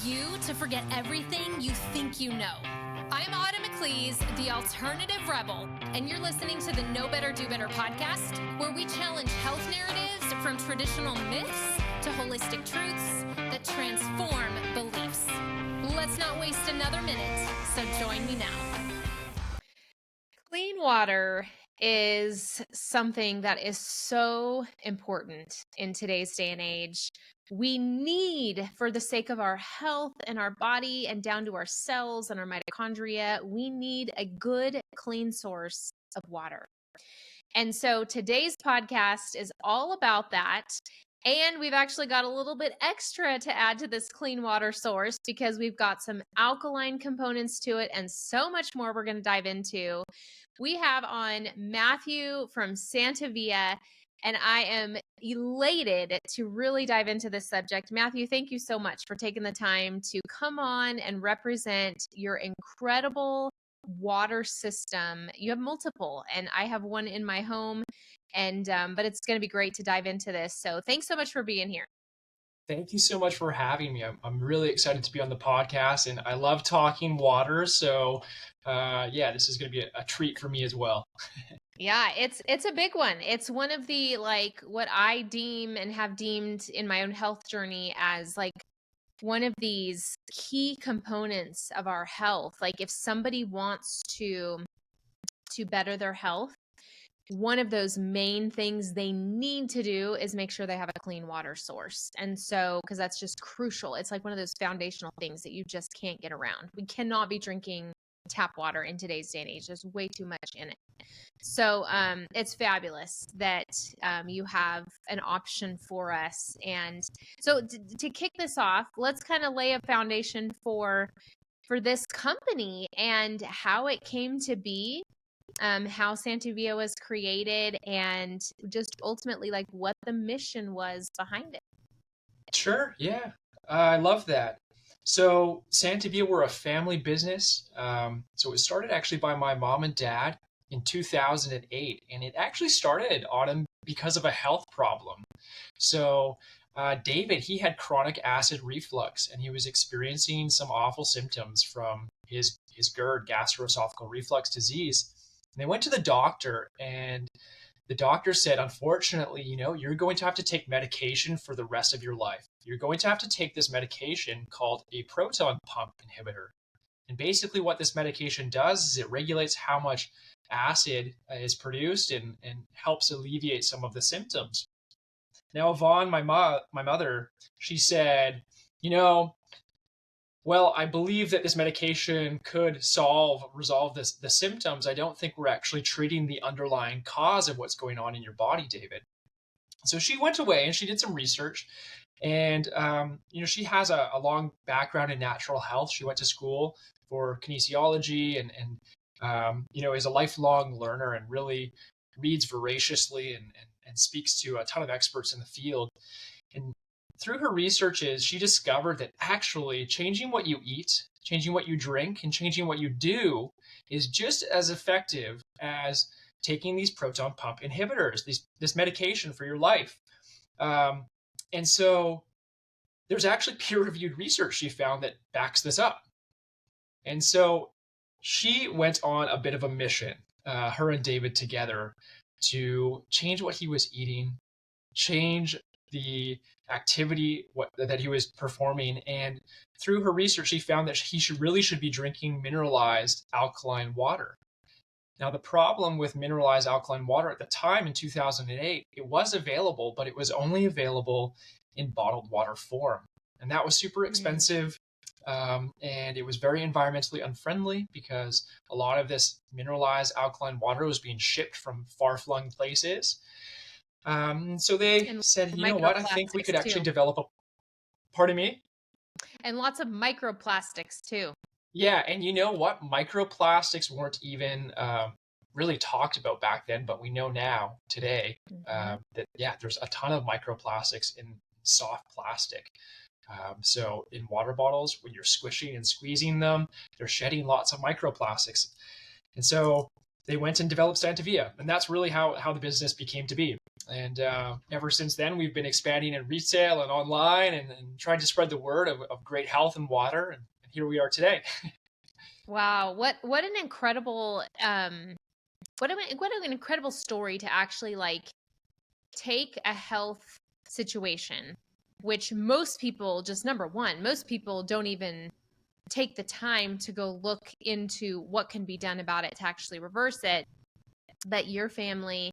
you to forget everything you think you know. I'm Autumn McLeese, the alternative rebel, and you're listening to the Know Better, Do Better podcast, where we challenge health narratives from traditional myths to holistic truths that transform beliefs. Let's not waste another minute, so join me now. Clean water is something that is so important in today's day and age. We need, for the sake of our health and our body and down to our cells and our mitochondria, we need a good, clean source of water. And so today's podcast is all about that. And we've actually got a little bit extra to add to this clean water source because we've got some alkaline components to it and so much more we're going to dive into. We have on Matthew from Santevia, and I am elated to really dive into this subject. Matthew, thank you so much for taking the time to come on and represent your incredible water system. You have multiple, and I have one in my home, and but it's going to be great to dive into this. So thanks so much for being here. Thank you so much for having me. I'm really excited to be on the podcast, and I love talking water. So, this is going to be a treat for me as well. Yeah, it's a big one. It's one of the, like, what I deem and have deemed in my own health journey as like one of these key components of our health. Like if somebody wants to better their health, one of those main things they need to do is make sure they have a clean water source. And so, because that's just crucial. It's like one of those foundational things that you just can't get around. We cannot be drinking tap water in today's day and age. There's way too much in it. So it's fabulous that you have an option for us. And so to kick this off, let's kind of lay a foundation for this company and how it came to be. How Santevia was created, and just ultimately like what the mission was behind it. Sure, yeah, I love that. So Santevia, we're a family business. So it started actually by my mom and dad in 2008, and it actually started, Autumn, because of a health problem. So David, he had chronic acid reflux, and he was experiencing some awful symptoms from his GERD, gastroesophageal reflux disease. And they went to the doctor, and the doctor said, unfortunately, you're going to have to take medication for the rest of your life. You're going to have to take this medication called a proton pump inhibitor. And basically what this medication does is it regulates how much acid is produced and helps alleviate some of the symptoms. Now, Yvonne, my mother, she said, well, I believe that this medication could resolve the symptoms. I don't think we're actually treating the underlying cause of what's going on in your body, David. So she went away and she did some research, and she has a long background in natural health. She went to school for kinesiology and is a lifelong learner and really reads voraciously and speaks to a ton of experts in the field. And through her researches, she discovered that actually changing what you eat, changing what you drink, and changing what you do is just as effective as taking these proton pump inhibitors, this medication for your life. And so there's actually peer-reviewed research she found that backs this up. And so she went on a bit of a mission, her and David together, to change what he was eating, change the activity that he was performing. And through her research, she found that he should be drinking mineralized alkaline water. Now, the problem with mineralized alkaline water at the time in 2008, it was available, but it was only available in bottled water form. And that was super expensive. And it was very environmentally unfriendly because a lot of this mineralized alkaline water was being shipped from far-flung places. So they said, you know what, I think we could actually develop pardon me? And lots of microplastics too. Yeah, and you know what? Microplastics weren't even really talked about back then, but we know now, today, that, there's a ton of microplastics in soft plastic. So in water bottles, when you're squishing and squeezing them, they're shedding lots of microplastics. And so they went and developed Santevia, and that's really how the business became to be. And ever since then, we've been expanding in retail and online and trying to spread the word of great health and water. And here we are today. Wow, what an incredible what an incredible story to actually like take a health situation, which most people just number one, most people don't even take the time to go look into what can be done about it to actually reverse it. That your family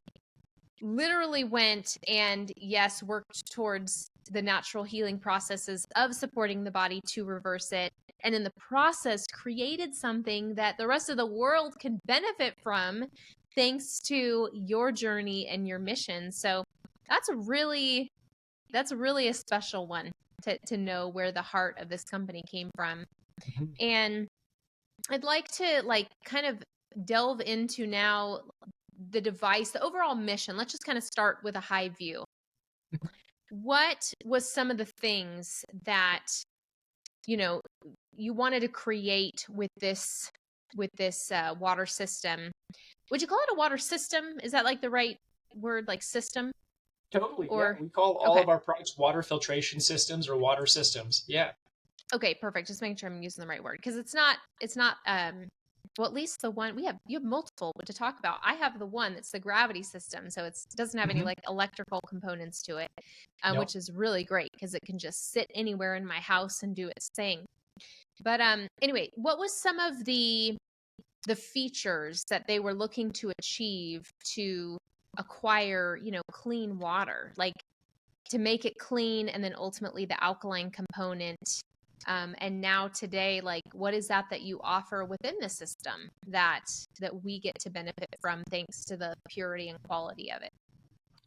literally went and yes, worked towards the natural healing processes of supporting the body to reverse it. And in the process, created something that the rest of the world can benefit from thanks to your journey and your mission. So that's really a special one to know where the heart of this company came from. And I'd like to like kind of delve into now the device, the overall mission. Let's just kind of start with a high view. What was some of the things that, you know, you wanted to create with this water system? Would you call it a water system? Is that like the right word, like system? Totally. Or Yeah. We call all okay. of our products water filtration systems or water systems. Yeah. Okay, perfect. Just making sure I'm using the right word because it's not well, at least the one you have multiple to talk about. I have the one that's the gravity system, so it doesn't have any like electrical components to it, Nope. which is really great because it can just sit anywhere in my house and do its thing. But anyway, what was some of the features that they were looking to achieve to acquire, you know, clean water, like to make it clean, and then ultimately the alkaline component? And now today, like, what is that you offer within the system that we get to benefit from thanks to the purity and quality of it?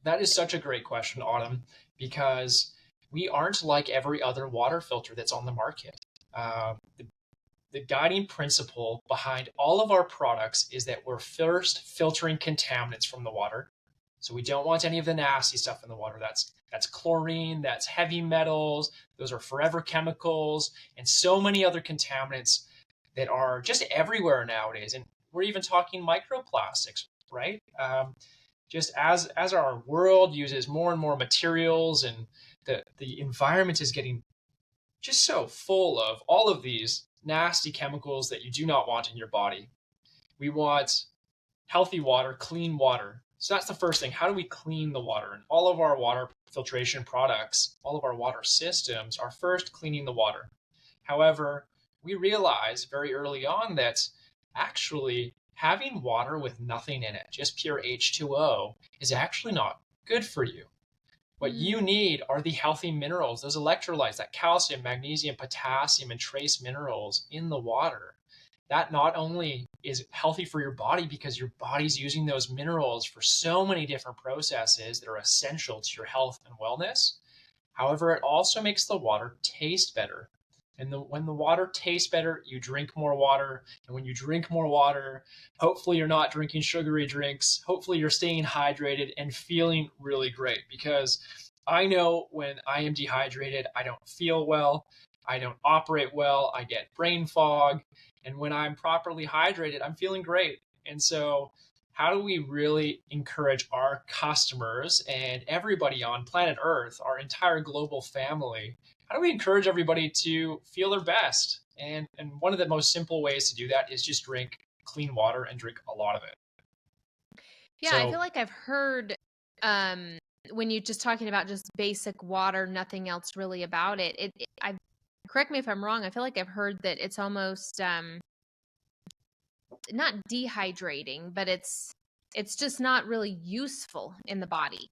That is such a great question, Autumn, because we aren't like every other water filter that's on the market. The guiding principle behind all of our products is that we're first filtering contaminants from the water. So we don't want any of the nasty stuff in the water. That's chlorine, that's heavy metals, those are forever chemicals, and so many other contaminants that are just everywhere nowadays. And we're even talking microplastics, right? Just as our world uses more and more materials, and the environment is getting just so full of all of these nasty chemicals that you do not want in your body. We want healthy water, clean water. So that's the first thing. How do we clean the water? And all of our water filtration products, all of our water systems are first cleaning the water. However, we realized very early on that actually having water with nothing in it, just pure H2O, is actually not good for you. What you need are the healthy minerals, those electrolytes, that calcium, magnesium, potassium, and trace minerals in the water. That not only is healthy for your body because your body's using those minerals for so many different processes that are essential to your health and wellness. However, it also makes the water taste better. And when the water tastes better, you drink more water. And when you drink more water, hopefully you're not drinking sugary drinks. Hopefully you're staying hydrated and feeling really great. Because I know when I am dehydrated, I don't feel well. I don't operate well. I get brain fog. And when I'm properly hydrated, I'm feeling great. And so how do we really encourage our customers and everybody on planet Earth, our entire global family, how do we encourage everybody to feel their best? And one of the most simple ways to do that is just drink clean water and drink a lot of it. Yeah, I feel like I've heard when you just talking about just basic water, nothing else really about it. I correct me if I'm wrong. I feel like I've heard that it's almost not dehydrating, but it's just not really useful in the body.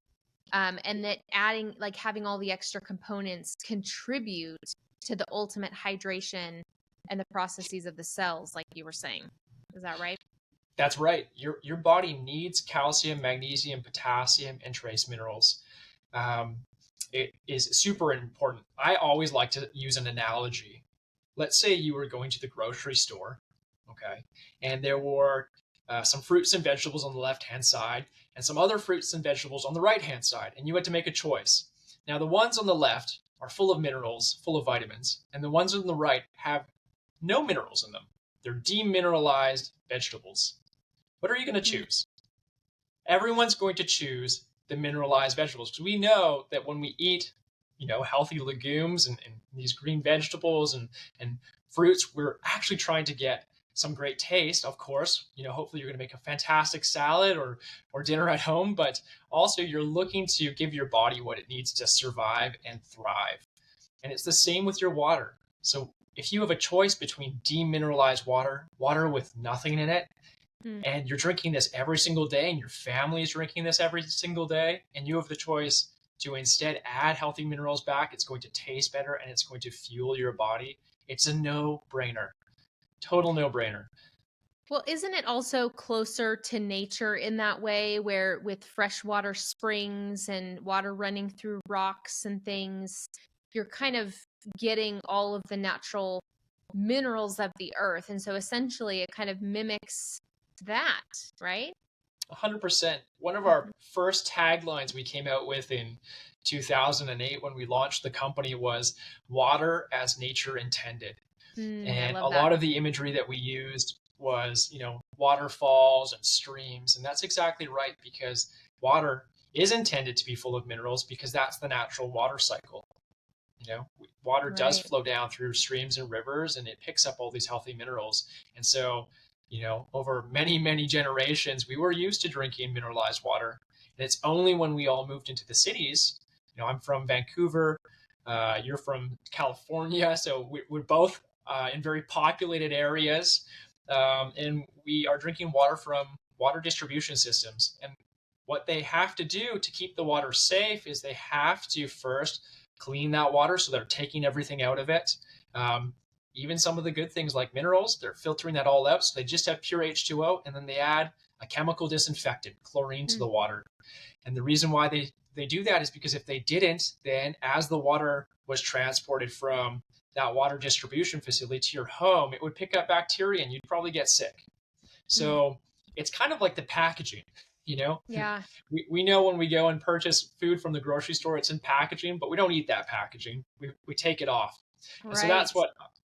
And that adding, like having all the extra components contribute to the ultimate hydration and the processes of the cells, like you were saying. Is that right? That's right. Your body needs calcium, magnesium, potassium, and trace minerals. It is super important. I always like to use an analogy. Let's say you were going to the grocery store, okay, and there were some fruits and vegetables on the left-hand side and some other fruits and vegetables on the right-hand side, and you had to make a choice. Now, the ones on the left are full of minerals, full of vitamins, and the ones on the right have no minerals in them. They're demineralized vegetables. What are you going to choose? Everyone's going to choose the mineralized vegetables, because we know that when we eat, healthy legumes and these green vegetables and fruits, we're actually trying to get some great taste. Of course, hopefully you're going to make a fantastic salad or dinner at home, but also you're looking to give your body what it needs to survive and thrive. And it's the same with your water. So if you have a choice between demineralized water with nothing in it, and you're drinking this every single day, and your family is drinking this every single day, and you have the choice to instead add healthy minerals back, it's going to taste better and it's going to fuel your body. It's a no-brainer. Total no-brainer. Well, isn't it also closer to nature in that way, where with freshwater springs and water running through rocks and things, you're kind of getting all of the natural minerals of the earth. And so essentially it kind of mimics that, right? 100%. One of our first taglines we came out with in 2008 when we launched the company was water as nature intended. And a lot of the imagery that we used was, waterfalls and streams. And that's exactly right, because water is intended to be full of minerals because that's the natural water cycle. Water does flow down through streams and rivers, and it picks up all these healthy minerals. And so, over many, many generations, we were used to drinking mineralized water. And it's only when we all moved into the cities, I'm from Vancouver, you're from California, so we're both in very populated areas, and we are drinking water from water distribution systems. And what they have to do to keep the water safe is they have to first clean that water, so they're taking everything out of it. Even some of the good things like minerals, they're filtering that all out, so they just have pure H2O, and then they add a chemical disinfectant, chlorine, to the water. And the reason why they do that is because if they didn't, then as the water was transported from that water distribution facility to your home, it would pick up bacteria and you'd probably get sick. So it's kind of like the packaging, Yeah. We know when we go and purchase food from the grocery store, it's in packaging, but we don't eat that packaging. We take it off. And so that's what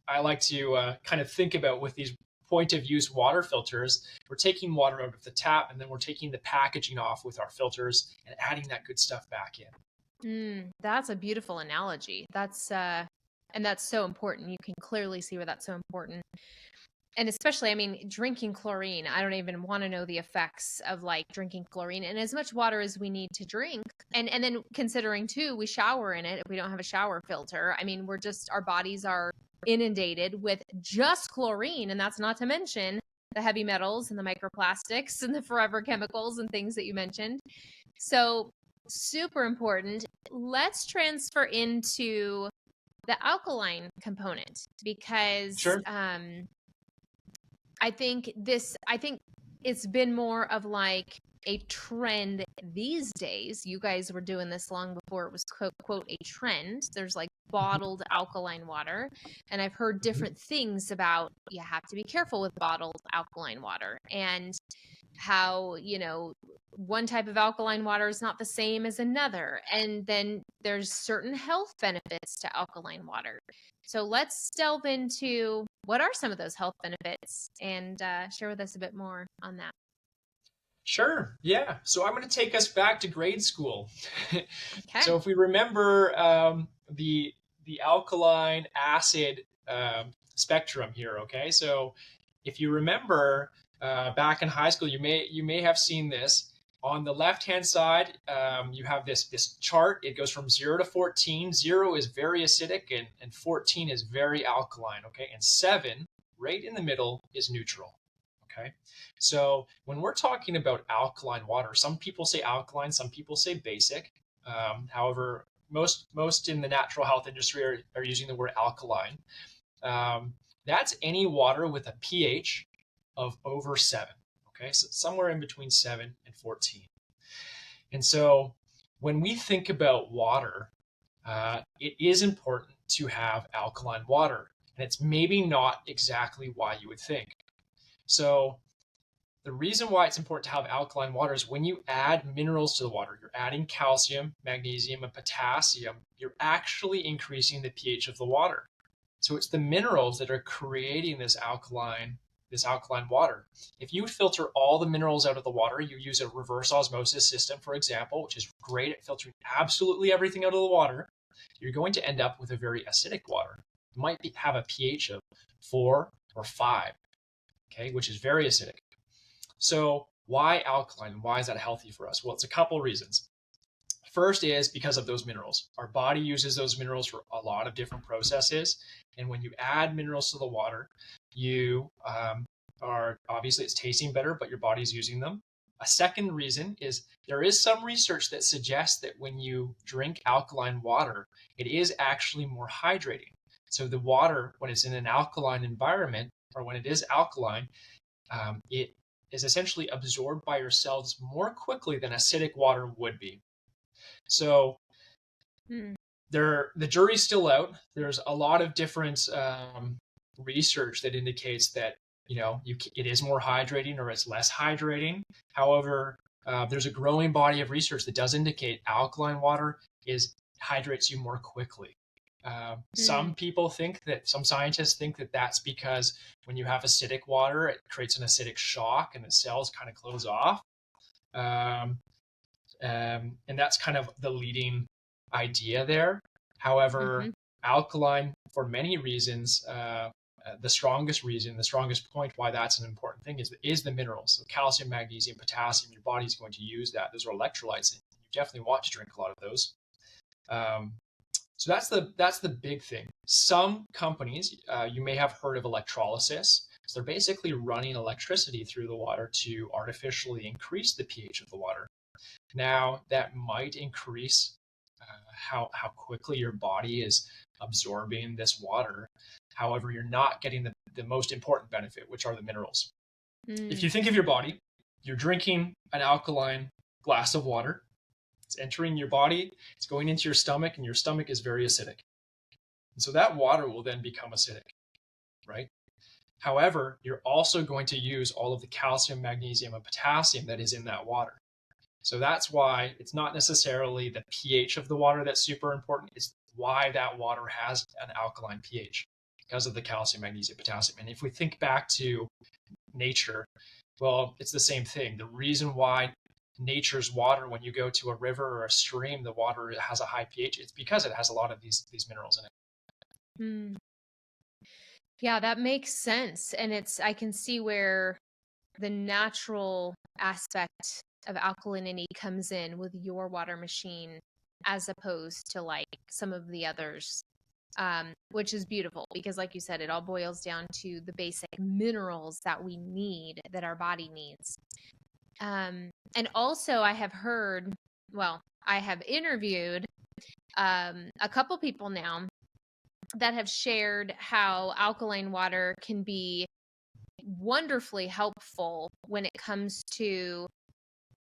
I like to kind of think about with these point of use water filters. We're taking water out of the tap, and then we're taking the packaging off with our filters and adding that good stuff back in. That's a beautiful analogy. And that's so important. You can clearly see where that's so important. And especially, drinking chlorine, I don't even want to know the effects of drinking chlorine and as much water as we need to drink. And then considering too, we shower in it. If we don't have a shower filter, our bodies are inundated with just chlorine. And that's not to mention the heavy metals and the microplastics and the forever chemicals and things that you mentioned. So super important. Let's transfer into the alkaline component, because I think it's been more of a trend these days. You guys were doing this long before it was quote a trend. There's bottled alkaline water, and I've heard different things about you have to be careful with bottled alkaline water, and how one type of alkaline water is not the same as another, and then there's certain health benefits to alkaline water. So let's delve into what are some of those health benefits, and share with us a bit more on that. Sure. Yeah. So I'm going to take us back to grade school. Okay. So if we remember the alkaline acid spectrum here, okay? So if you remember back in high school, you may have seen this. On the left-hand side, you have this chart. It goes from 0 to 14. 0 is very acidic, and 14 is very alkaline, okay? And 7, right in the middle, is neutral, okay? So when we're talking about alkaline water, some people say alkaline, some people say basic. However, most in the natural health industry are using the word alkaline. That's any water with a pH of over 7. Okay, so somewhere in between 7 and 14. And so when we think about water, it is important to have alkaline water. And it's maybe not exactly why you would think. So the reason why it's important to have alkaline water is when you add minerals to the water, you're adding calcium, magnesium, and potassium, you're actually increasing the pH of the water. So it's the minerals that are creating this alkaline this alkaline water. If you filter all the minerals out of the water, you use a reverse osmosis system, for example, which is great at filtering absolutely everything out of the water, you're going to end up with a very acidic water. It might have a pH of 4 or 5, okay, which is very acidic. So why alkaline? Why is that healthy for us? Well, it's a couple reasons. First is because of those minerals. Our body uses those minerals for a lot of different processes. And when you add minerals to the water, you are obviously it's tasting better, but your body's using them. A second reason is there is some research that suggests that when you drink alkaline water, it is actually more hydrating. So the water, when it's in an alkaline environment, or when it is alkaline, it is essentially absorbed by your cells more quickly than acidic water would be. So the jury's still out. There's a lot of different research that indicates that it is more hydrating or it's less hydrating. However, there's a growing body of research that does indicate alkaline water hydrates you more quickly. Some scientists think that that's because when you have acidic water, it creates an acidic shock and the cells kind of close off. And that's kind of the leading idea there. However, alkaline, for many reasons, the strongest point why that's an important thing is the minerals. So calcium, magnesium, potassium, your body's going to use that. Those are electrolytes. And you definitely want to drink a lot of those. So that's the big thing. Some companies, you may have heard of electrolysis. So they're basically running electricity through the water to artificially increase the pH of the water. Now, that might increase how quickly your body is absorbing this water. However, you're not getting the most important benefit, which are the minerals. If you think of your body, you're drinking an alkaline glass of water. It's entering your body, it's going into your stomach, and your stomach is very acidic. And so that water will then become acidic, right? However, you're also going to use all of the calcium, magnesium, and potassium that is in that water. So that's why it's not necessarily the pH of the water that's super important. It's why that water has an alkaline pH, because of the calcium, magnesium, potassium. And if we think back to nature, well, it's the same thing. The reason why nature's water, when you go to a river or a stream, the water has a high pH, it's because it has a lot of these minerals in it. Yeah, that makes sense. And I can see where the natural aspect of alkalinity comes in with your water machine as opposed to like some of the others, which is beautiful because like you said, it all boils down to the basic minerals that we need, that our body needs. And also I have interviewed a couple people now that have shared how alkaline water can be wonderfully helpful when it comes to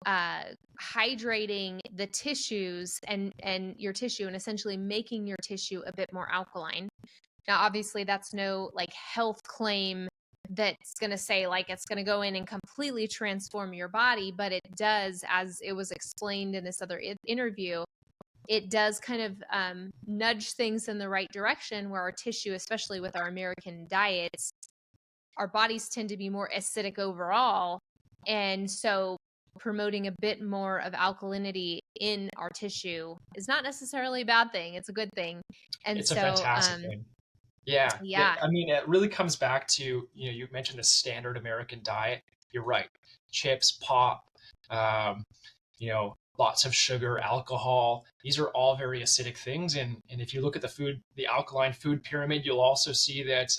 hydrating the tissues and your tissue, and essentially making your tissue a bit more alkaline. Now, obviously, that's no like health claim that's going to say like it's going to go in and completely transform your body, but it does, as it was explained in this other interview, it does kind of nudge things in the right direction where our tissue, especially with our American diets, our bodies tend to be more acidic overall. And so promoting a bit more of alkalinity in our tissue is not necessarily a bad thing. It's a good thing. And it's a fantastic thing. Yeah. I mean, it really comes back to, you mentioned the standard American diet. You're right. Chips, pop, lots of sugar, alcohol. These are all very acidic things. And if you look at the alkaline food pyramid, you'll also see that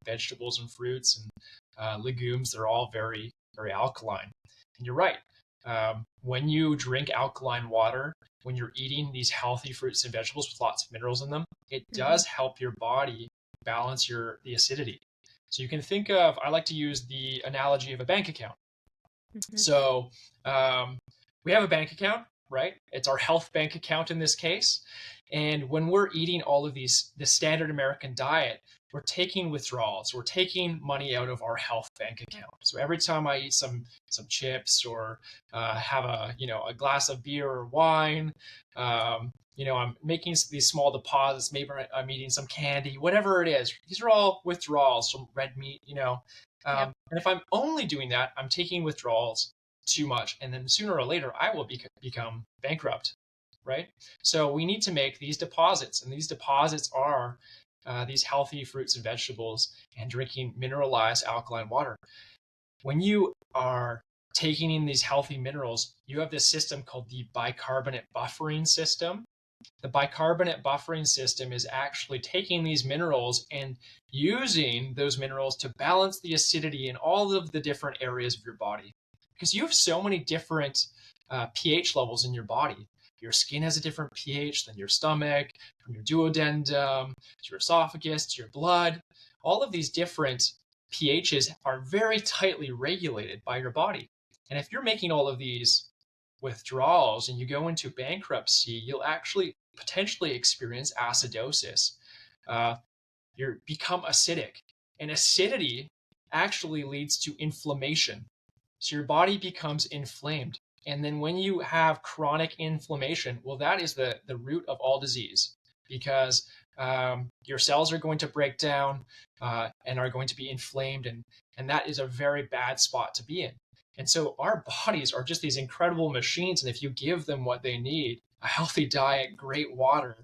vegetables and fruits and legumes, they're all very, very alkaline. And you're right. When you drink alkaline water, when you're eating these healthy fruits and vegetables with lots of minerals in them, it does help your body balance the acidity. So you can think of, I like to use the analogy of a bank account. So we have a bank account, right? It's our health bank account in this case. And when we're eating all of the standard American diet, we're taking withdrawals. We're taking money out of our health bank account. So every time I eat some chips or have a glass of beer or wine, I'm making these small deposits. Maybe I'm eating some candy, whatever it is. These are all withdrawals from red meat. Yep. And if I'm only doing that, I'm taking withdrawals too much. And then sooner or later, I will become bankrupt, right? So we need to make these deposits. And these deposits are these healthy fruits and vegetables and drinking mineralized alkaline water. When you are taking in these healthy minerals, you have this system called the bicarbonate buffering system. The bicarbonate buffering system is actually taking these minerals and using those minerals to balance the acidity in all of the different areas of your body. Because you have so many different pH levels in your body. Your skin has a different pH than your stomach, from your duodenum to your esophagus to your blood. All of these different pHs are very tightly regulated by your body. And if you're making all of these withdrawals and you go into bankruptcy, you'll actually potentially experience acidosis. You become acidic, and acidity actually leads to inflammation. So your body becomes inflamed. And then when you have chronic inflammation, well, that is the root of all disease, because your cells are going to break down and are going to be inflamed. And that is a very bad spot to be in. And so our bodies are just these incredible machines. And if you give them what they need, a healthy diet, great water,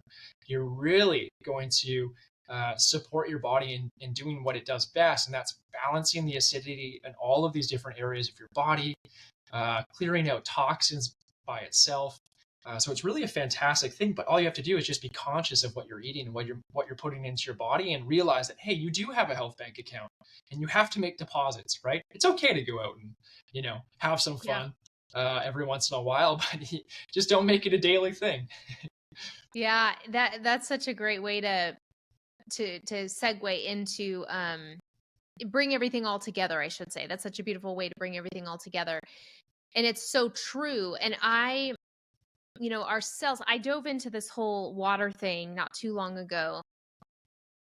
you're really going to support your body in doing what it does best. And that's balancing the acidity in all of these different areas of your body, clearing out toxins by itself. So it's really a fantastic thing, but all you have to do is just be conscious of what you're eating and what you're putting into your body, and realize that, hey, you do have a health bank account and you have to make deposits, right? It's okay to go out and, have some fun every once in a while, but just don't make it a daily thing. Yeah, that's such a great way to segue into bring everything all together, I should say. That's such a beautiful way to bring everything all together. And it's so true. And our cells, I dove into this whole water thing not too long ago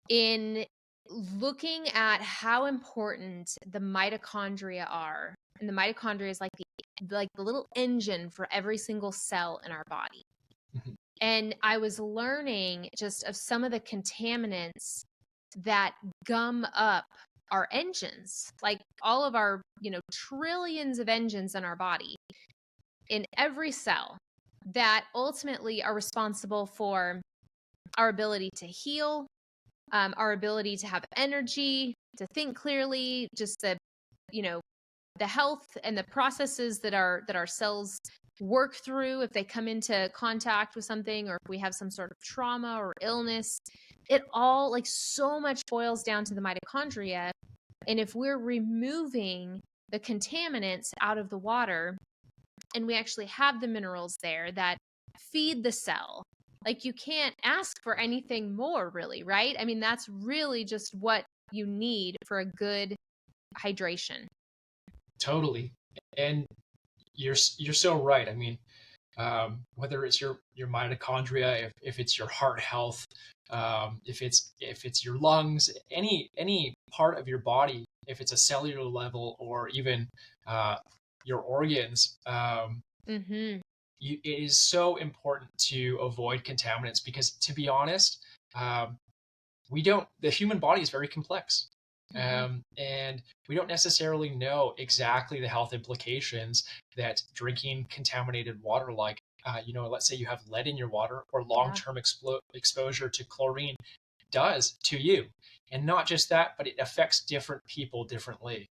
in looking at how important the mitochondria are. And the mitochondria is like the little engine for every single cell in our body. Mhm. And I was learning just of some of the contaminants that gum up our engines, like all of our, trillions of engines in our body, in every cell, that ultimately are responsible for our ability to heal, our ability to have energy, to think clearly, just the health and the processes that our cells work through if they come into contact with something, or if we have some sort of trauma or illness. It all, like, so much boils down to the mitochondria. And if we're removing the contaminants out of the water, and we actually have the minerals there that feed the cell, like, you can't ask for anything more, really, right? I mean, that's really just what you need for a good hydration. Totally. And you're so right. I mean, whether it's your mitochondria, if it's your heart health, if it's your lungs, any part of your body, if it's a cellular level, or even your organs, Mm-hmm. it is so important to avoid contaminants, because, to be honest, the human body is very complex. And we don't necessarily know exactly the health implications that drinking contaminated water, like, let's say you have lead in your water, or long-term exposure to chlorine, does to you. And not just that, but it affects different people differently.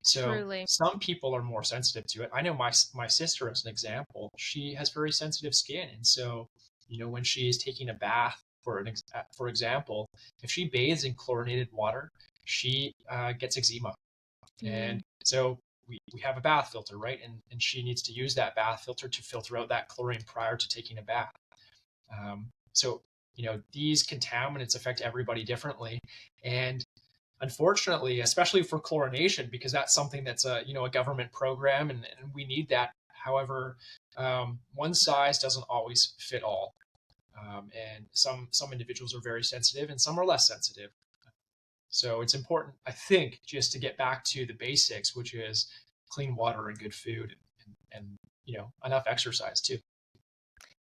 So Truly. some people are more sensitive to it. I know my sister, as an example, she has very sensitive skin. And so, when she is taking a bath, for example, if she bathes in chlorinated water, she gets eczema. And so we have a bath filter, right? And she needs to use that bath filter to filter out that chlorine prior to taking a bath. So, these contaminants affect everybody differently. And unfortunately, especially for chlorination, because that's something that's a government program, and we need that. However, one size doesn't always fit all. And some individuals are very sensitive and some are less sensitive. So it's important, I think, just to get back to the basics, which is clean water and good food, and enough exercise too.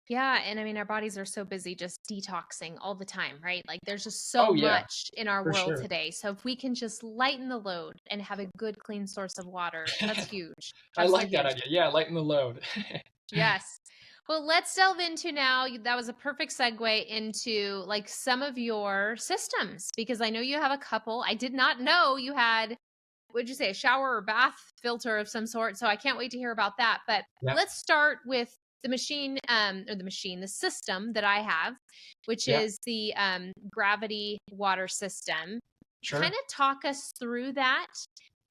Yeah, and I mean, our bodies are so busy just detoxing all the time, right? Like there's just so Oh yeah, much in our for world sure. today. So if we can just lighten the load and have a good, clean source of water, that's huge. I like Absolutely that huge. idea. Yeah, lighten the load. Yes. Well, let's delve into now. That was a perfect segue into like some of your systems because I know you have a couple. I did not know you had, would you say, a shower or bath filter of some sort. So I can't wait to hear about that. But Yeah, let's start with the machine, the system that I have, which yeah, is the gravity water system. Kind sure. of talk us through that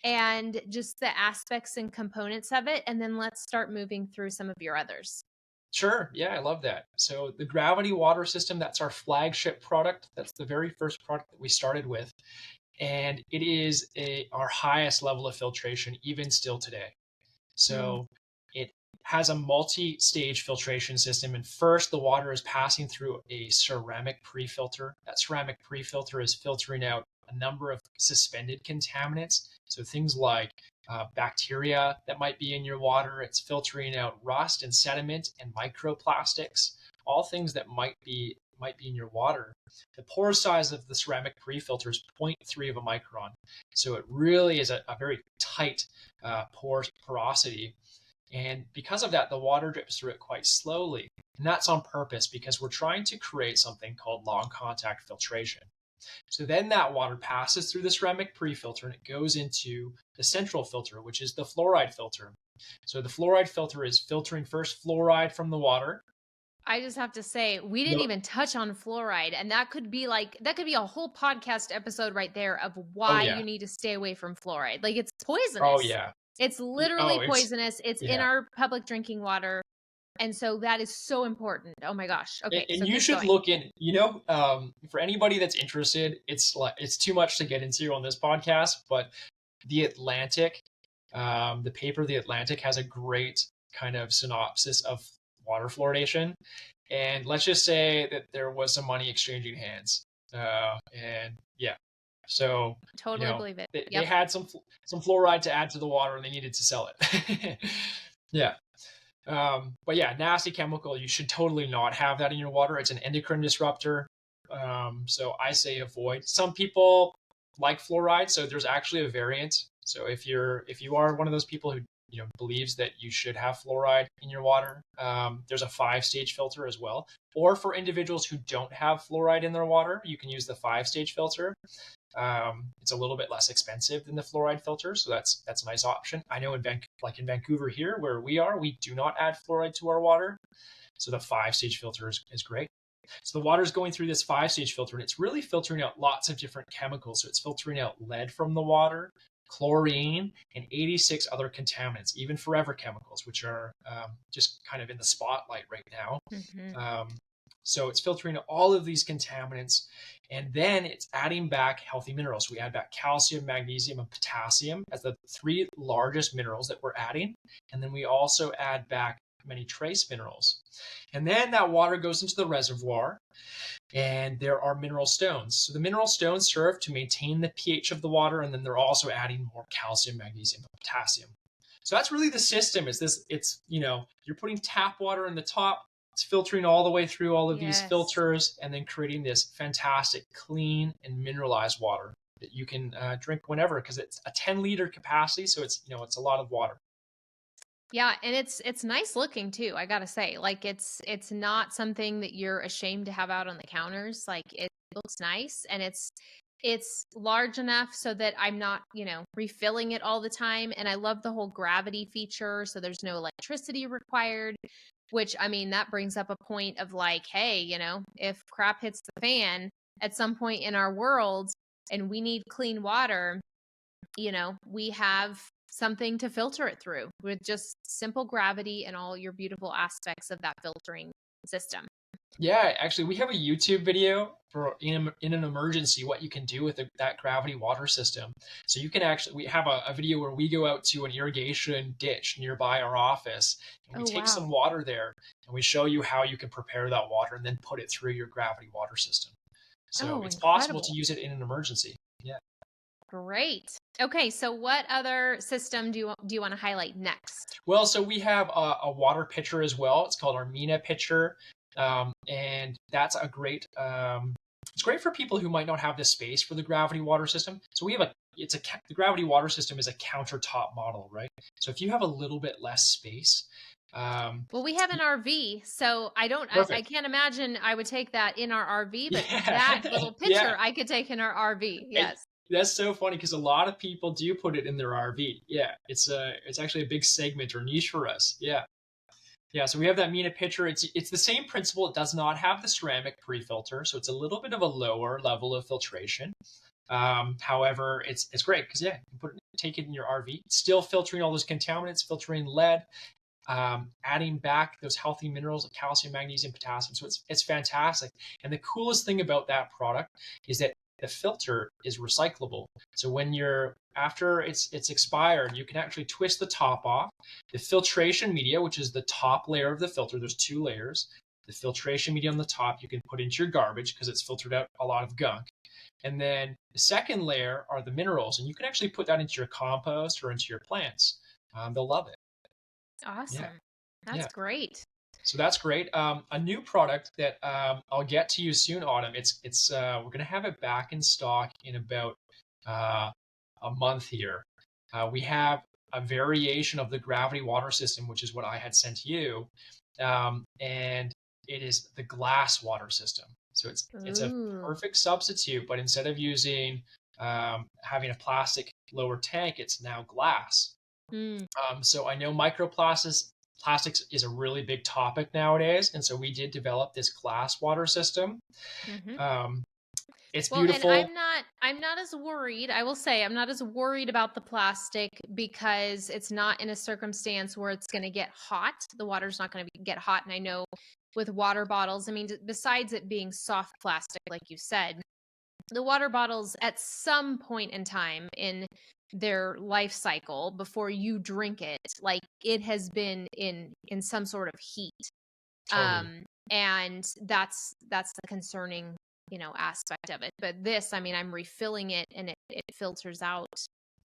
and just the aspects and components of it. And then let's start moving through some of your others. Sure. Yeah, I love that. So the gravity water system, that's our flagship product. That's the very first product that we started with. And it is our highest level of filtration, even still today. Mm. So it has a multi-stage filtration system. And first, the water is passing through a ceramic pre-filter. That ceramic pre-filter is filtering out a number of suspended contaminants. So things like bacteria that might be in your water. It's filtering out rust and sediment and microplastics, all things that might be in your water. The pore size of the ceramic pre-filter is zero 0.3 of a micron. So it really is a very tight porosity. And because of that, the water drips through it quite slowly. And that's on purpose because we're trying to create something called long contact filtration. So then that water passes through the ceramic pre-filter and it goes into the central filter, which is the fluoride filter. So the fluoride filter is filtering first fluoride from the water. I just have to say, we didn't No, even touch on fluoride. And that could be a whole podcast episode right there of oh why yeah, you need to stay away from fluoride. Like it's oh poisonous. yeah, It's literally oh poisonous. It's in yeah. our public drinking water. And so that is so important. Oh my gosh. And, Okay, so and you keep should going. look in, for anybody that's interested, it's too much to get into on this podcast, but the Atlantic, the paper The Atlantic has a great kind of synopsis of water fluoridation. And let's just say that there was some money exchanging hands. And yeah, so, Totally believe it. they Yep. had some fluoride to add to the water and they needed to sell it. Yeah. But yeah, nasty chemical. You should totally not have that in your water. It's an endocrine disruptor. So I say avoid. Some people like fluoride, so there's actually a variant. So if you are one of those people who believes that you should have fluoride in your water, there's a 5-stage filter as well. Or for individuals who don't have fluoride in their water, you can use the 5-stage filter. It's a little bit less expensive than the fluoride filter, so that's a nice option. I know in Vancouver here, where we are, we do not add fluoride to our water, so the 5-stage filter is great. So the water is going through this 5-stage filter, and it's really filtering out lots of different chemicals. So it's filtering out lead from the water, chlorine, and 86 other contaminants, even forever chemicals, which are just kind of in the spotlight right now. Hmm. So it's filtering all of these contaminants, and then it's adding back healthy minerals. We add back calcium, magnesium, and potassium as the 3 largest minerals that we're adding. And then we also add back many trace minerals. And then that water goes into the reservoir, and there are mineral stones. So the mineral stones serve to maintain the pH of the water, and then they're also adding more calcium, magnesium, and potassium. So that's really the system. You're putting tap water in the top, it's filtering all the way through all of these Yes. filters, and then creating this fantastic, clean, and mineralized water that you can drink whenever, because it's a 10-liter capacity, so it's a lot of water. Yeah, and it's nice looking too, I gotta say. Like it's not something that you're ashamed to have out on the counters. Like it looks nice and it's large enough so that I'm not, refilling it all the time. And I love the whole gravity feature, so there's no electricity required, which I mean that brings up a point of like, hey, if crap hits the fan at some point in our world and we need clean water, we have something to filter it through with just simple gravity and all your beautiful aspects of that filtering system. Yeah, actually, we have a YouTube video for in an emergency what you can do with that gravity water system. So we have a video where we go out to an irrigation ditch nearby our office, and we Oh, take wow. some water there, and we show you how you can prepare that water and then put it through your gravity water system. So Oh, it's possible incredible. to use it in an emergency. Yeah. Great. Okay, so what other system do you want to highlight next? Well, so we have a water pitcher as well. It's called our Mina pitcher, and that's a great. It's great for people who might not have the space for the gravity water system. So we have the gravity water system is a countertop model, right? So if you have a little bit less space, Well, we have an RV, so I perfect. can't imagine I would take that in our RV, but that Yeah, little yeah. picture I could take in our RV. And Yes. that's so funny because a lot of people do put it in their RV. Yeah, it's actually a big segment or niche for us. Yeah. Yeah, so we have that Mina pitcher. It's the same principle. It does not have the ceramic pre-filter, so it's a little bit of a lower level of filtration. However, it's great because yeah, you can take it in your RV, still filtering all those contaminants, filtering lead, adding back those healthy minerals like calcium, magnesium, potassium. So it's fantastic. And the coolest thing about that product is that the filter is recyclable. So when after it's expired, you can actually twist the top off. The filtration media, which is the top layer of the filter, there's two layers. The filtration media on the top you can put into your garbage because it's filtered out a lot of gunk. And then the second layer are the minerals, and you can actually put that into your compost or into your plants. They'll love it. Yeah, Awesome. That's yeah. great. So that's great. A new product that I'll get to you soon, Autumn. It's we're gonna have it back in stock in about uh, a month here. We have a variation of the gravity water system, which is what I had sent you, and it is the glass water system. So it's a Ooh. perfect substitute, but instead of using having a plastic lower tank, it's now glass. Mm. So I know plastics is a really big topic nowadays, and so we did develop this glass water system. Hmm. Um, it's Well, and beautiful. I'm not as worried. I will say I'm not as worried about the plastic because it's not in a circumstance where it's going to get hot. The water's not going to get hot. And I know with water bottles, I mean, besides it being soft plastic, like you said, the water bottles at some point in time in their life cycle before you drink it, like it has been in some sort of heat. Totally. And that's the concerning, aspect of it. But this, I mean, I'm refilling it and it filters out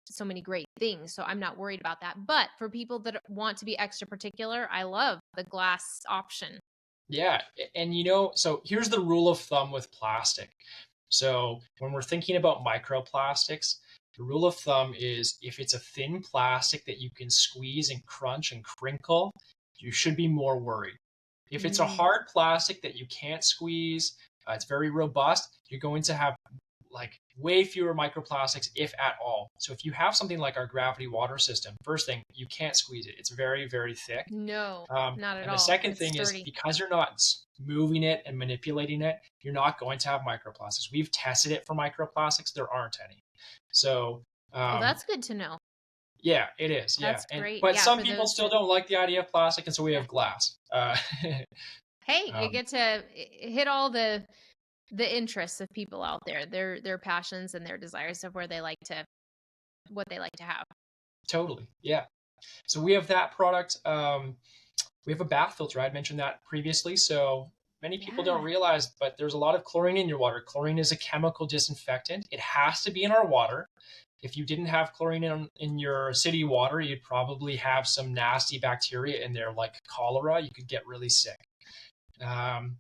so many great things, so I'm not worried about that. But for people that want to be extra particular, I love the glass option. Yeah, and so here's the rule of thumb with plastic. So when we're thinking about microplastics, the rule of thumb is if it's a thin plastic that you can squeeze and crunch and crinkle, you should be more worried. If it's a Mm. hard plastic that you can't squeeze, it's very robust, you're going to have like way fewer microplastics, if at all. So if you have something like our gravity water system, first thing, you can't squeeze it. It's very, very thick. No, not at And the all. second It's thing is sturdy. because you're not moving it and manipulating it, you're not going to have microplastics. We've tested it for microplastics. There aren't any. So, Well, um, that's good to know. yeah, it is. Yeah. That's great. But Yeah, some for people those still that, don't like the idea of plastic. And so we yeah. have glass. Hey, you Um, get to hit all the interests of people out there, their passions and their desires of what they like to have. totally. Yeah. So we have that product. We have a bath filter. I had mentioned that previously. So many people don't Yeah. realize, but there's a lot of chlorine in your water. Chlorine is a chemical disinfectant. It has to be in our water. If you didn't have chlorine in your city water, you'd probably have some nasty bacteria in there, like cholera. You could get really sick.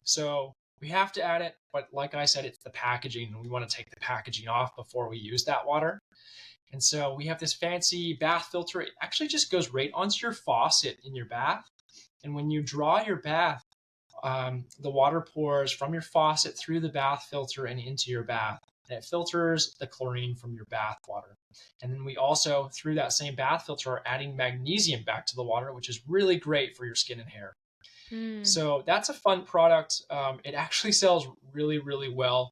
So we have to add it. But like I said, it's the packaging. And we want to take the packaging off before we use that water. And so we have this fancy bath filter. It actually just goes right onto your faucet in your bath. And when you draw your bath, the water pours from your faucet through the bath filter and into your bath. And it filters the chlorine from your bath water. And then we also, through that same bath filter, are adding magnesium back to the water, which is really great for your skin and hair. Mm. So that's a fun product. It actually sells really, really well.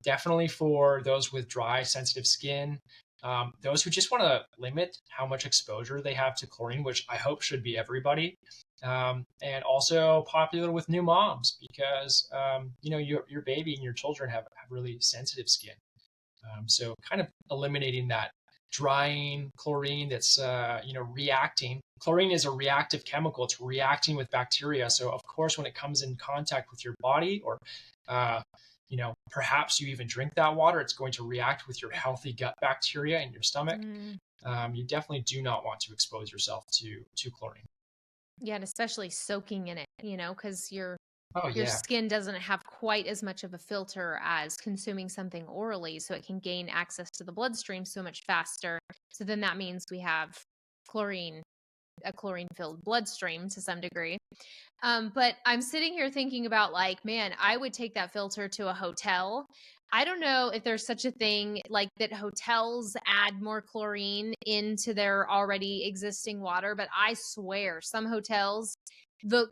Definitely for those with dry, sensitive skin. Those who just want to limit how much exposure they have to chlorine, which I hope should be everybody. And also popular with new moms because your baby and your children have really sensitive skin. So kind of eliminating that drying chlorine that's reacting. Chlorine is a reactive chemical. It's reacting with bacteria. So of course, when it comes in contact with your body or perhaps you even drink that water, it's going to react with your healthy gut bacteria in your stomach. Mm. You definitely do not want to expose yourself to chlorine. Yeah, and especially soaking in it, because Oh your yeah. skin doesn't have quite as much of a filter as consuming something orally, so it can gain access to the bloodstream so much faster. So then that means we have chlorine, a chlorine-filled bloodstream to some degree. But I'm sitting here thinking about, like, man, I would take that filter to a hotel. I don't know if there's such a thing like that hotels add more chlorine into their already existing water, but I swear some hotels,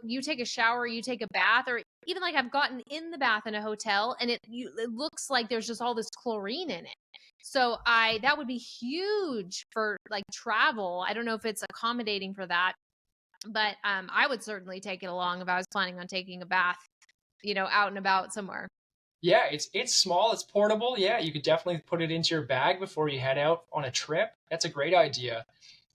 you take a shower, you take a bath, or even like I've gotten in the bath in a hotel and it looks like there's just all this chlorine in it. So that would be huge for like travel. I don't know if it's accommodating for that, but I would certainly take it along if I was planning on taking a bath, out and about somewhere. Yeah, it's small, it's portable. Yeah, you could definitely put it into your bag before you head out on a trip. That's a great idea.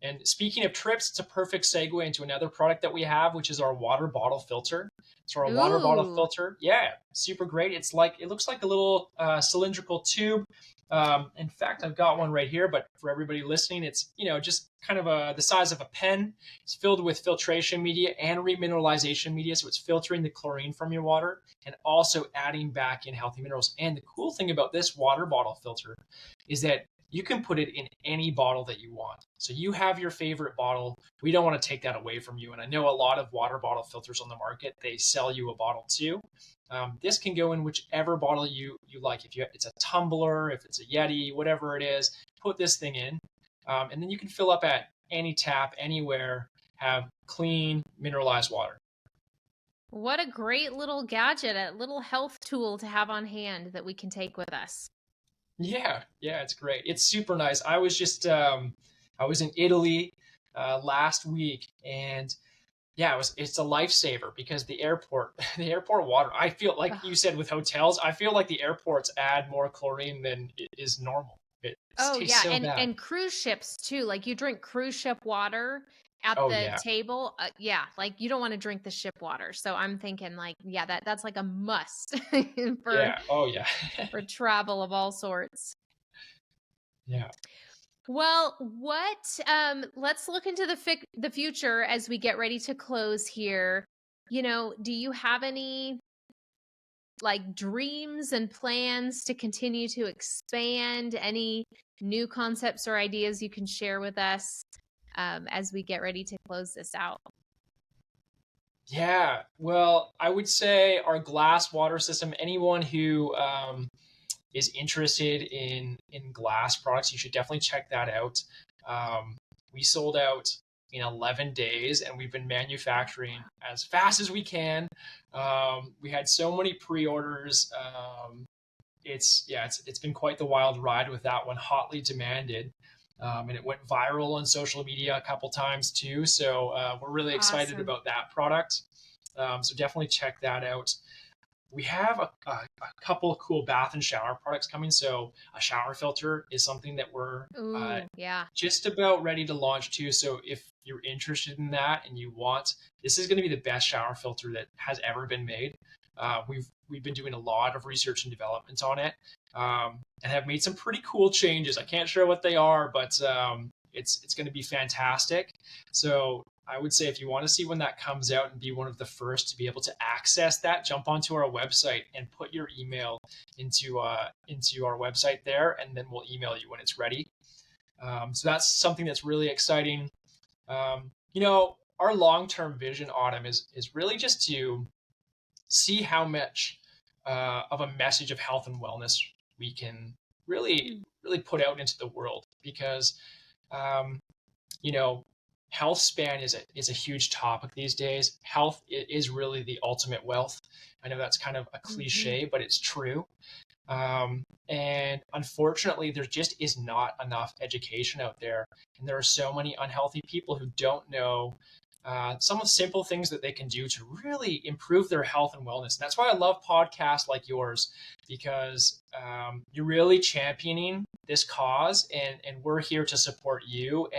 And speaking of trips, it's a perfect segue into another product that we have, which is our water bottle filter. So our water bottle Ooh. filter, yeah, super great. It looks like a little cylindrical tube. In fact, I've got one right here, but for everybody listening, it's just kind of the size of a pen. It's filled with filtration media and remineralization media, so it's filtering the chlorine from your water and also adding back in healthy minerals. And the cool thing about this water bottle filter is that you can put it in any bottle that you want. So you have your favorite bottle. We don't want to take that away from you. And I know a lot of water bottle filters on the market, they sell you a bottle too. This can go in whichever bottle you like. If it's a tumbler, if it's a Yeti, whatever it is, put this thing in. And then you can fill up at any tap, anywhere, have clean, mineralized water. What a great little gadget, a little health tool to have on hand that we can take with us. Yeah, it's great. It's super nice. I was in Italy last week, and yeah, it's a lifesaver because the airport, the airport water. I feel like you said with hotels, I feel like the airports add more chlorine than is normal. It Oh tastes yeah, so and bad. and cruise ships too. Like you drink cruise ship water at Oh the yeah, table. Yeah, like you don't want to drink the ship water. So I'm thinking like, yeah, that's like a must for yeah, oh yeah, for travel of all sorts. yeah. Well, let's look into the future as we get ready to close here. Do you have any like dreams and plans to continue to expand? Any new concepts or ideas you can share with us as we get ready to close this out? Yeah, well, I would say our glass water system. Anyone who is interested in glass products, you should definitely check that out. We sold out in 11 days, and we've been manufacturing as fast as we can. We had so many pre-orders. It's been quite the wild ride with that one, hotly demanded. And it went viral on social media a couple times too. So we're really excited Awesome. about that product. So definitely check that out. We have a couple of cool bath and shower products coming. So a shower filter is something that we're Ooh, yeah. just about ready to launch too. So if you're interested in that and you want, this is going to be the best shower filter that has ever been made. We've been doing a lot of research and development on it, and have made some pretty cool changes. I can't share what they are, but it's going to be fantastic. So I would say if you want to see when that comes out and be one of the first to be able to access that, jump onto our website and put your email into our website there, and then we'll email you when it's ready. So that's something that's really exciting. Our long-term vision, Autumn, is really just to see how much of a message of health and wellness we can really, really put out into the world. Because, um, health span is a huge topic these days. Health is really the ultimate wealth. I know that's kind of a Mm-hmm. cliche, but it's true. And unfortunately, there just is not enough education out there. And there are so many unhealthy people who don't know some of the simple things that they can do to really improve their health and wellness. And that's why I love podcasts like yours, because you're really championing this cause, and we're here to support you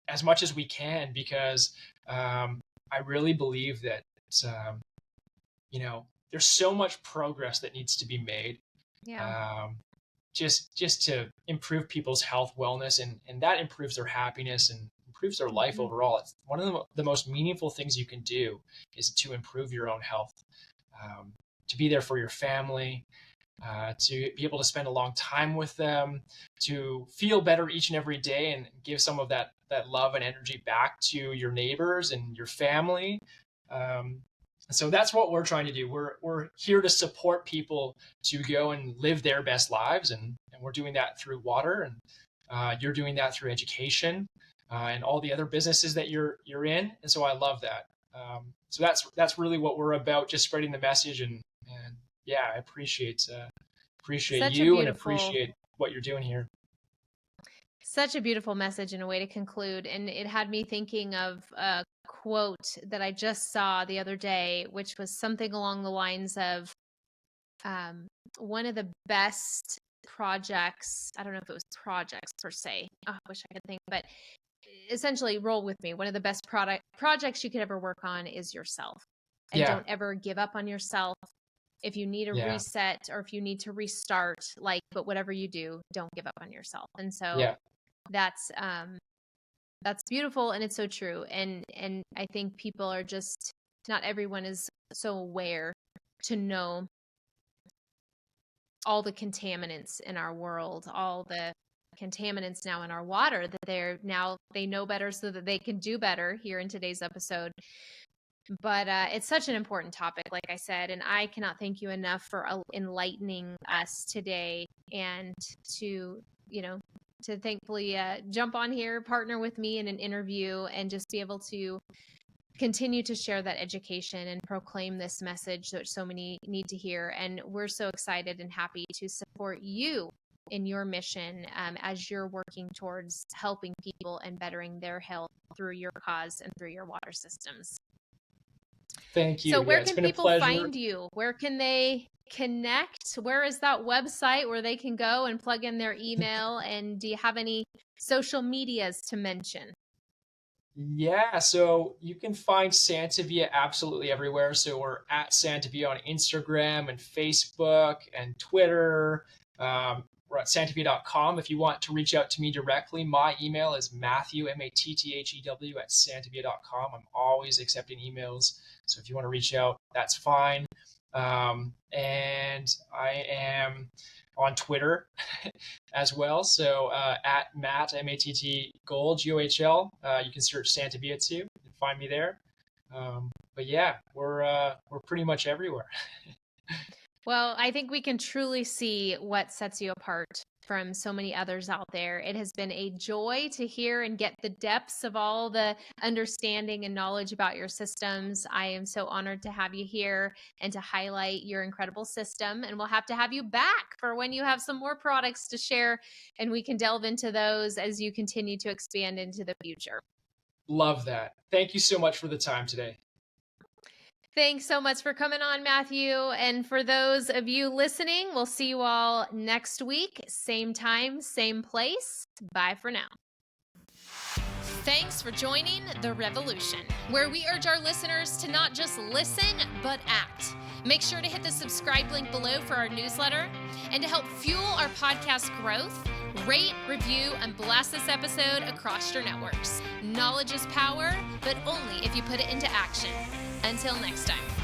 as much as we can, because I really believe that, um, there's so much progress that needs to be made. Yeah. Just to improve people's health, wellness, and that improves their happiness and improves their life overall. It's one of the most meaningful things you can do is to improve your own health, to be there for your family, to be able to spend a long time with them, to feel better each and every day and give some of that love and energy back to your neighbors and your family. So that's what we're trying to do. We're here to support people to go and live their best lives, and we're doing that through water, and you're doing that through education, and all the other businesses that you're in. And so I love that. So that's really what we're about, just spreading the message, and yeah, I appreciate you and appreciate what you're doing here. Such a beautiful message and a way to conclude. And it had me thinking of a quote that I just saw the other day, which was something along the lines of one of the best projects. I don't know if it was projects per se. Oh, I wish I could think, but essentially, roll with me. One of the best projects you could ever work on is yourself. And don't ever give up on yourself. If you need a reset or if you need to restart, but whatever you do, don't give up on yourself. And so that's beautiful, and it's so true. And I think people are just, not everyone is so aware to know all the contaminants in our world, all the contaminants now in our water, that they know better so that they can do better here in today's episode. But it's such an important topic, like I said, and I cannot thank you enough for enlightening us today, and to thankfully jump on here, partner with me in an interview, and just be able to continue to share that education and proclaim this message that so many need to hear. And we're so excited and happy to support you in your mission as you're working towards helping people and bettering their health through your cause and through your water systems. Thank you. So where can people find you? Where can they connect? Where is that website where they can go and plug in their email? And do you have any social medias to mention? Yeah, so you can find Santevia absolutely everywhere. So we're at Santevia on Instagram and Facebook and Twitter. We're at santevia.com. If you want to reach out to me directly, my email is Matthew, MATTHEW, at santevia.com. I'm always accepting emails. So if you want to reach out, that's fine. And I am on Twitter as well. So at Matt, MATT Gohl, GOHL. You can search Santevia too and find me there. But yeah, we're pretty much everywhere. Well, I think we can truly see what sets you apart from so many others out there. It has been a joy to hear and get the depths of all the understanding and knowledge about your systems. I am so honored to have you here and to highlight your incredible system. And we'll have to have you back for when you have some more products to share, and we can delve into those as you continue to expand into the future. Love that. Thank you so much for the time today. Thanks so much for coming on, Matthew. And for those of you listening, we'll see you all next week. Same time, same place. Bye for now. Thanks for joining The Revolution, where we urge our listeners to not just listen, but act. Make sure to hit the subscribe link below for our newsletter. And to help fuel our podcast growth, rate, review, and blast this episode across your networks. Knowledge is power, but only if you put it into action. Until next time.